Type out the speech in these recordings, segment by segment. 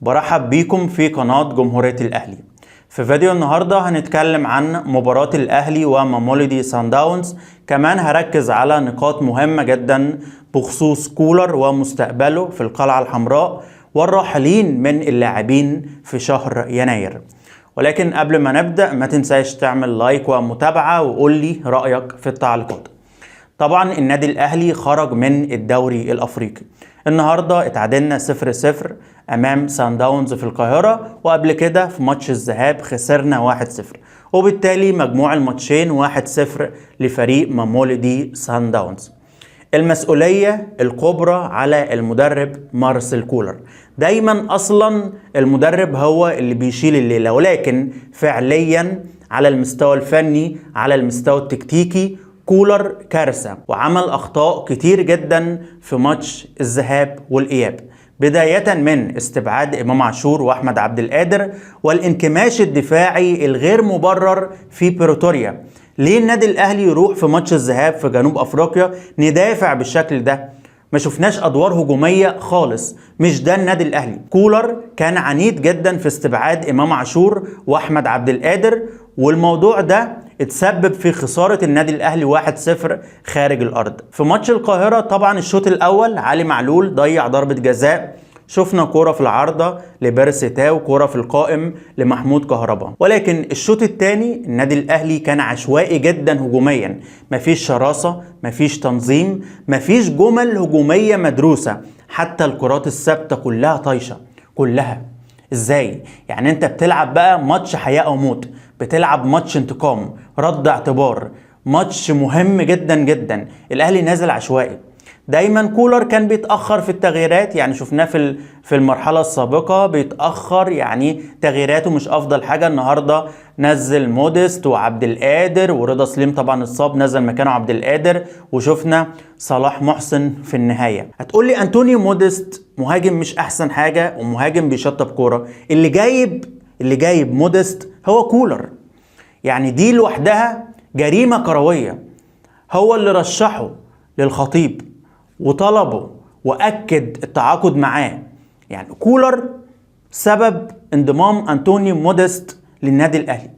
برحب بيكم في قناة جمهورية الأهلي. في فيديو النهاردة هنتكلم عن مباراة الأهلي ومامولودي سان داونز، كمان هركز على نقاط مهمة جدا بخصوص كولر ومستقبله في القلعة الحمراء والراحلين من اللاعبين في شهر يناير. ولكن قبل ما نبدأ ما تنساش تعمل لايك ومتابعة وقول لي رأيك في التعليقات. طبعا النادي الأهلي خرج من الدوري الأفريقي، النهاردة اتعادلنا 0-0 أمام سان داونز في القاهرة، وقبل كده في ماتش الذهاب خسرنا 1-0، وبالتالي مجموع الماتشين 1-0 لفريق مامولودي سان داونز. المسؤولية الكبرى على المدرب مارسيل كولر. دايما أصلا المدرب هو اللي بيشيل الليلة، ولكن فعليا على المستوى الفني على المستوى التكتيكي كولر كارثة، وعمل أخطاء كتير جدا في ماتش الذهاب والإياب، بداية من استبعاد إمام عاشور وأحمد عبد القادر والانكماش الدفاعي الغير مبرر في بريتوريا. ليه النادي الأهلي يروح في ماتش الذهاب في جنوب أفريقيا ندافع بالشكل ده؟ ما شفناش أدوار هجومية خالص، مش ده النادي الأهلي. كولر كان عنيد جدا في استبعاد إمام عاشور وأحمد عبد القادر، والموضوع ده اتسبب في خسارة النادي الأهلي 1-0 خارج الأرض. في ماتش القاهرة طبعا الشوط الأول علي معلول ضيع ضربة جزاء، شفنا كورة في العارضة لبيرسي تاو وكورة في القائم لمحمود كهربا، ولكن الشوط الثاني النادي الأهلي كان عشوائي جدا هجوميا، مفيش شراسة، مفيش تنظيم، مفيش جمل هجومية مدروسة، حتى الكرات الثابتة كلها طايشة كلها. ازاي؟ يعني انت بتلعب بقى ماتش حياة او موت، بتلعب ماتش انتقام، رد اعتبار، ماتش مهم جدا جدا. الاهلي نازل عشوائي. دايما كولر كان بيتأخر في التغييرات، يعني شفناه في المرحلة السابقة بيتأخر، يعني تغييراته مش افضل حاجة. النهاردة نزل موديست وعبد القادر ورضا سليم طبعا اتصاب، نزل مكانه عبد القادر، وشفنا صلاح محسن في النهاية. هتقولي انتوني موديست مهاجم مش احسن حاجة ومهاجم بيشطب كورة، اللي جايب موديست هو كولر. يعني دي لوحدها جريمة كروية. هو اللي رشحه للخطيب وطلبه وأكد التعاقد معاه. يعني كولر سبب انضمام أنتوني موديست للنادي الأهلي،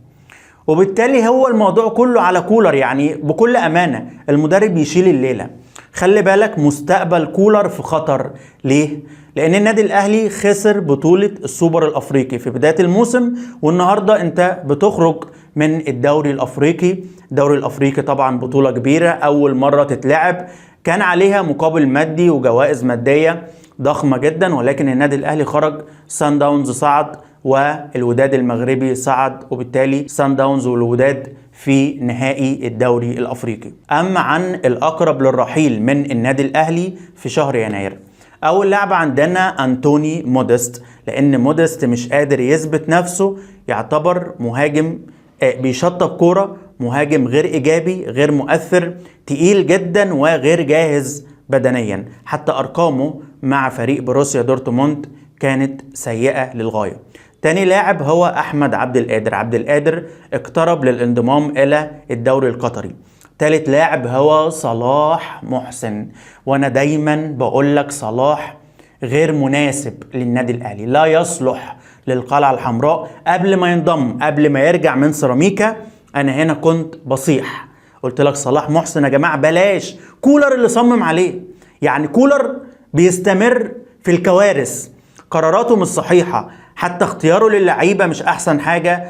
وبالتالي هو الموضوع كله على كولر. يعني بكل أمانة المدرب يشيل الليلة. خلي بالك مستقبل كولر في خطر. ليه؟ لأن النادي الأهلي خسر بطولة السوبر الأفريقي في بداية الموسم، والنهاردة أنت بتخرج من الدوري الأفريقي. الدوري الأفريقي طبعا بطولة كبيرة، أول مرة تتلعب، كان عليها مقابل مادي وجوائز مادية ضخمة جدا، ولكن النادي الأهلي خرج. سان داونز صعد والوداد المغربي صعد، وبالتالي سان داونز والوداد في نهائي الدوري الأفريقي. أما عن الأقرب للرحيل من النادي الأهلي في شهر يناير، أول لاعب عندنا أنتوني موديست، لأن موديست مش قادر يثبت نفسه، يعتبر مهاجم بيشطب كورة، مهاجم غير إيجابي، غير مؤثر، تقيل جدا وغير جاهز بدنيا. حتى أرقامه مع فريق بروسيا دورتموند كانت سيئة للغاية. تاني لاعب هو أحمد عبد القادر. عبد القادر اقترب للانضمام إلى الدوري القطري. تالت لاعب هو صلاح محسن، وأنا دايما بقول لك صلاح غير مناسب للنادي الأهلي، لا يصلح للقلعة الحمراء. قبل ما ينضم، قبل ما يرجع من سيراميكا، أنا هنا كنت بصيح، قلت لك صلاح محسن يا جماعة بلاش. كولر اللي صمم عليه. يعني كولر بيستمر في الكوارث، قراراته مش صحيحة، حتى اختياره للعيبة مش أحسن حاجة.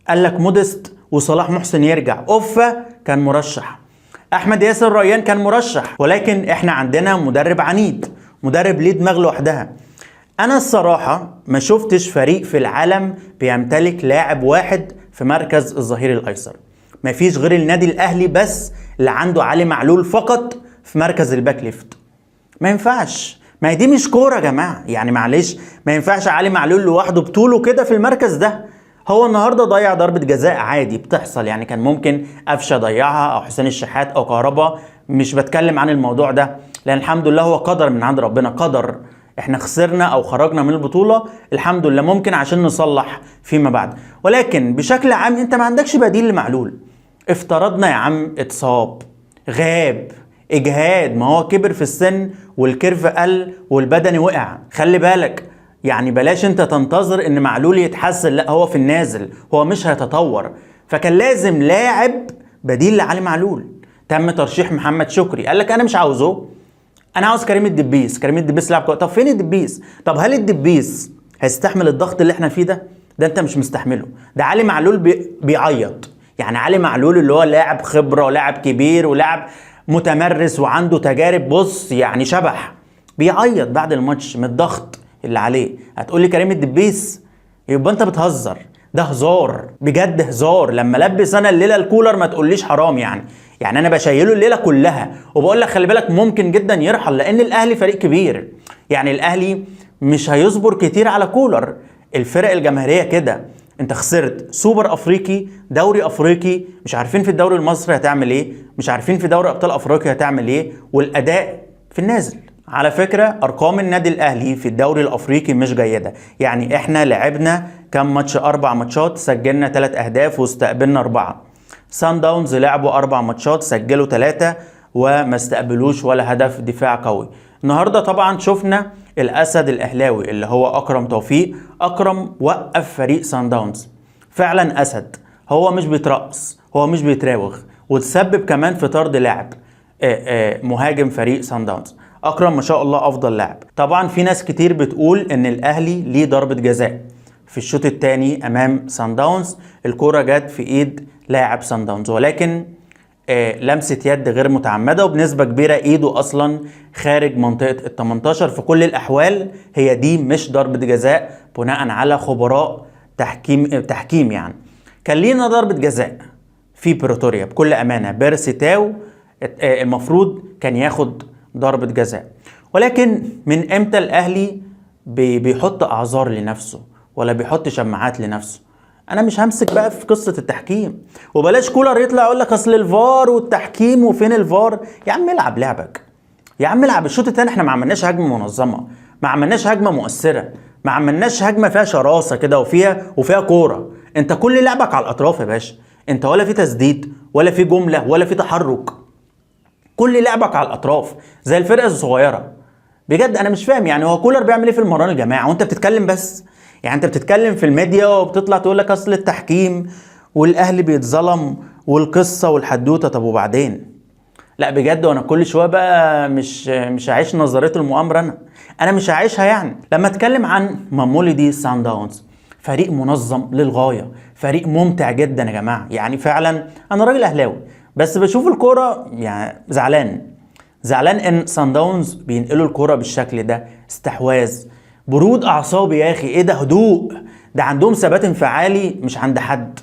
قال لك موديست وصلاح محسن يرجع، أوفا كان مرشح، أحمد ياسر ريان كان مرشح، ولكن إحنا عندنا مدرب عنيد، مدرب ليه دماغ لوحدها. أنا الصراحة ما شفتش فريق في العالم بيمتلك لاعب واحد في مركز الظهير الأيسر. مفيش غير النادي الأهلي بس اللي عنده علي معلول فقط في مركز الباك ليفت. ما ينفعش، ما هي دي مش كورة يا جماعة، يعني معلش ما ينفعش علي معلول لوحده بطوله كده في المركز ده. هو النهاردة ضيع ضربة جزاء عادي بتحصل، يعني كان ممكن قفشة ضيعها أو حسين الشحات أو كهربا، مش بتكلم عن الموضوع ده، لأن الحمد لله هو قدر من عند ربنا، قدر. احنا خسرنا او خرجنا من البطولة الحمد لله، ممكن عشان نصلح فيما بعد، ولكن بشكل عام انت ما عندكش بديل لمعلول. افترضنا يا عم اتصاب، غاب، اجهاد، ما هو كبر في السن والكيرف قل والبدني وقع. خلي بالك يعني بلاش انت تنتظر ان معلول يتحسن، لا هو في النازل، هو مش هيتطور. فكان لازم لاعب بديل لعلي معلول. تم ترشيح محمد شكري، قال لك انا مش عاوزه، انا عاوز كريم الدبيس. كريم الدبيس لاعب كويس. طب فين الدبيس؟ طب هل الدبيس هيستحمل الضغط اللي احنا فيه ده؟ ده انت مش مستحمله. ده علي معلول بيعيط. يعني علي معلول اللي هو لاعب خبره ولاعب كبير ولاعب متمرس وعنده تجارب، بص يعني شبح، بيعيط بعد الماتش من الضغط اللي عليه. هتقول لي كريم الدبيس؟ يبقى انت بتهزر. ده هزار بجد، هزار. لما لبس انا الليله الكولر ما تقوليش حرام يعني انا بشيله الليله كلها وبقول لك خلي بالك ممكن جدا يرحل، لان الاهلي فريق كبير. يعني الاهلي مش هيصبر كتير على كولر. الفرق الجماهيريه كده، انت خسرت سوبر افريقي، دوري افريقي، مش عارفين في الدوري المصري هتعمل ايه، مش عارفين في دوري ابطال افريقيا هتعمل ايه، والاداء في النازل. على فكرة ارقام النادي الاهلي في الدوري الافريقي مش جيدة. يعني احنا لعبنا كام ماتش؟ 4 ماتشات، سجلنا 3 اهداف واستقبلنا 4. سان داونز لعبوا 4 ماتشات، سجلوا 3 وما استقبلوش ولا هدف. دفاع قوي. النهاردة طبعا شفنا الاسد الاهلاوي اللي هو اكرم توفيق. اكرم وقف فريق سان داونز، فعلا اسد. هو مش بيترقص، هو مش بيتراوغ، وتسبب كمان في طرد لاعب مهاجم فريق سان داونز. اكرم ما شاء الله افضل لاعب. طبعا في ناس كتير بتقول ان الاهلي ليه ضربة جزاء في الشوط الثاني امام سان داونز. الكرة جت في ايد لاعب سان داونز، ولكن لمسة يد غير متعمدة، وبنسبة كبيرة ايده اصلا خارج منطقة ال18. في كل الاحوال هي دي مش ضربة جزاء بناء على خبراء تحكيم يعني. كان لينا ضربة جزاء في بريتوريا بكل امانة. بيرسي تاو المفروض كان ياخد ضربة جزاء، ولكن من امتى الاهلي بيحط اعذار لنفسه ولا بيحط شماعات لنفسه؟ انا مش همسك بقى في قصة التحكيم، وبلاش كولر يطلع يقول لك اصل الفار والتحكيم وفين الفار. يا عم العب لعبك، يا عم العب. الشوط الثاني احنا ما عملناش هجمة منظمة، ما عملناش هجمة مؤثرة، ما عملناش هجمة فيها شراسة كده وفيها كورة. انت كل لعبك على الاطراف يا باشا. انت ولا في تسديد ولا في جملة ولا في تحرك، كل لعبك على الاطراف زي الفرقه الصغيره. بجد انا مش فاهم يعني هو كولر بيعمل ايه في المران الجماعه وانت بتتكلم بس؟ يعني انت بتتكلم في الميديا وبتطلع تقول لك اصل التحكيم والاهلي بيتظلم والقصه والحدوته. طب وبعدين؟ لا بجد، وانا كل شويه بقى مش هعيش نظريه المؤامره. انا مش هعيشها. يعني لما اتكلم عن ماموليدي سان داونز، فريق منظم للغايه، فريق ممتع جدا يا جماعه. يعني فعلا انا راجل اهلاوي بس بشوف الكوره يعني زعلان ان سان داونز بينقلوا الكوره بالشكل ده. استحواذ، برود اعصاب يا اخي. ايه ده؟ هدوء. ده عندهم ثبات انفعالي مش عند حد.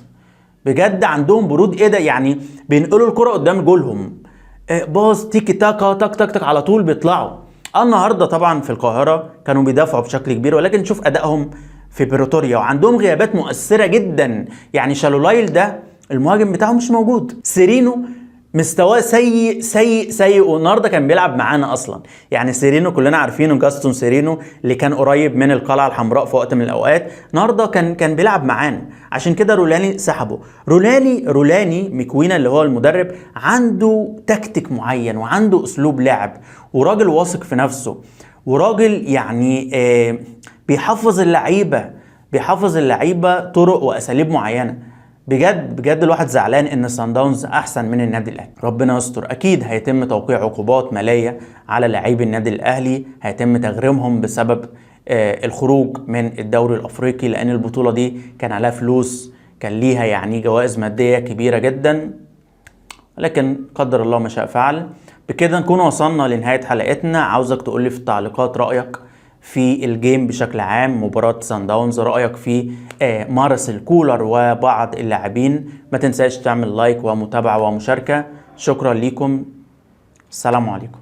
بجد عندهم برود. ايه ده؟ يعني بينقلوا الكوره قدام جولهم، باص تيكي تاكا تك تك تك على طول بيطلعوا. النهارده طبعا في القاهره كانوا بيدافعوا بشكل كبير، ولكن شوف ادائهم في بريتوريا، وعندهم غيابات مؤثره جدا. يعني شالولايل ده المهاجم بتاعه مش موجود. سيرينو مستواه سيء سيء سيء، والنهارده كان بيلعب معانا اصلا. يعني سيرينو كلنا عارفينه، جاستون سيرينو اللي كان قريب من القلعه الحمراء في وقت من الاوقات، النهارده كان بيلعب معانا. عشان كده رولاني سحبه. رولاني ميكوينا اللي هو المدرب عنده تكتيك معين وعنده اسلوب لعب، وراجل واثق في نفسه، وراجل يعني بيحفظ اللعيبه طرق واساليب معينه. بجد الواحد زعلان ان سان داونز احسن من النادي الاهلي. ربنا يستر. اكيد هيتم توقيع عقوبات ماليه على لاعبي النادي الاهلي، هيتم تغريمهم بسبب الخروج من الدوري الافريقي، لان البطوله دي كان عليها فلوس، كان ليها يعني جوائز ماديه كبيره جدا. لكن قدر الله ما شاء فعل. بكده نكون وصلنا لنهايه حلقتنا. عاوزك تقولي في التعليقات رايك في الجيم بشكل عام، مباراة سان داونز، رأيك في مارس الكولر وبعض اللاعبين. ما تنساش تعمل لايك ومتابعة ومشاركة. شكرا لكم، السلام عليكم.